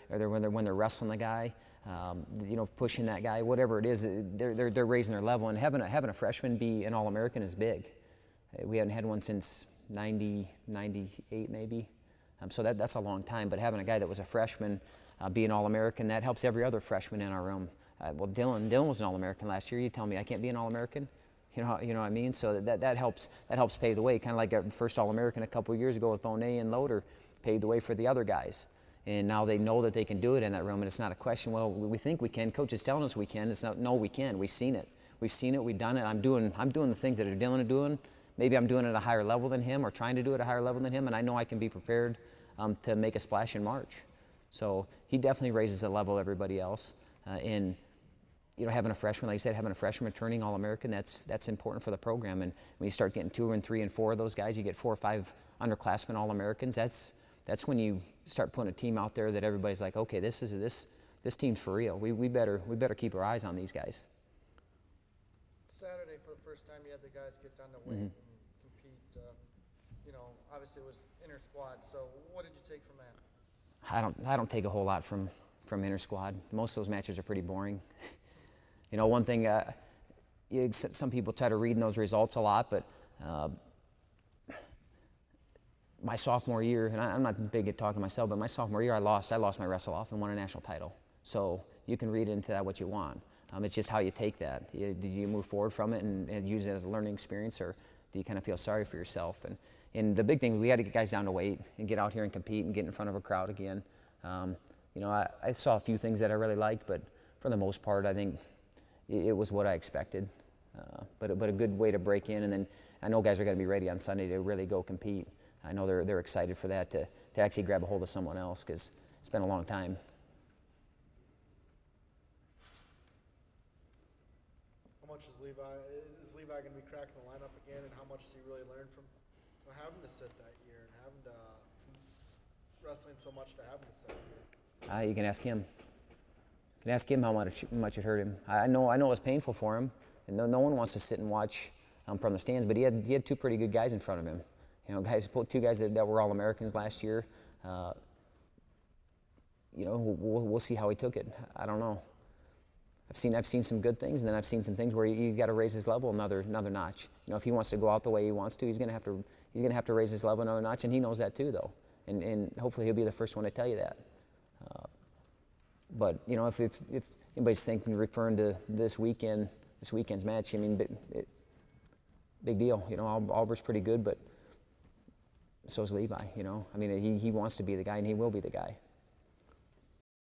or when they're wrestling the guy, you know, pushing that guy, whatever it is, they're raising their level. And having a freshman be an All-American is big. We haven't had one since 90, 98 maybe. So that's a long time. But having a guy that was a freshman be an All-American, that helps every other freshman in our room. Well, Dylan was an All-American last year. You tell me I can't be an All-American? You know what I mean? So that helps pave the way. Kind of like the first All-American a couple of years ago with Bonet and Loader paved the way for the other guys. And now they know that they can do it in that room, and it's not a question, well, we think we can. Coach is telling us we can. It's not, no, we can. We've seen it. We've seen it. We've done it. I'm doing the things that Dylan is doing. Maybe I'm doing it at a higher level than him, or trying to do it at a higher level than him, and I know I can be prepared to make a splash in March. So he definitely raises the level of everybody else. And you know, having a freshman, like I said, having a freshman returning All-American, that's important for the program. And when you start getting 2 and 3 and 4 of those guys, you get 4 or 5 underclassmen All-Americans. That's when you start putting a team out there that everybody's like, okay, this team's for real. We better keep our eyes on these guys. Saturday, for the first time, you had the guys get down to weight and compete. You know, obviously it was inter-squad. So what did you take from that? I don't take a whole lot from inter-squad. Most of those matches are pretty boring. You know, one thing, some people try to read in those results a lot, but my sophomore year, and I'm not big at talking myself, but my sophomore year I lost my wrestle-off and won a national title. So you can read into that what you want. It's just how you take that. Do you move forward from it and use it as a learning experience, or do you kind of feel sorry for yourself? And the big thing, we had to get guys down to weight and get out here and compete and get in front of a crowd again. You know, I saw a few things that I really liked, but for the most part, I think it was what I expected. But a good way to break in, and then I know guys are going to be ready on Sunday to really go compete. I know they're excited for that, to actually grab a hold of someone else, because it's been a long time. How much is Levi going to be cracking the lineup again, and how much has he really learned from having to sit that year and having to wrestling so much to having to sit here? You can ask him. You can ask him how much it hurt him. I know it was painful for him, and no one wants to sit and watch from the stands. But he had 2 pretty good guys in front of him. You know, 2 guys that were All-Americans last year. You know, we'll see how he took it. I don't know. I've seen some good things, and then I've seen some things where he's got to raise his level another notch. You know, if he wants to go out the way he wants to, he's gonna have to raise his level another notch, and he knows that too, though. And hopefully he'll be the first one to tell you that. But you know, if anybody's referring to this weekend's match, I mean, big deal. You know, Albert's pretty good, but so's Levi. You know, I mean, he wants to be the guy, and he will be the guy.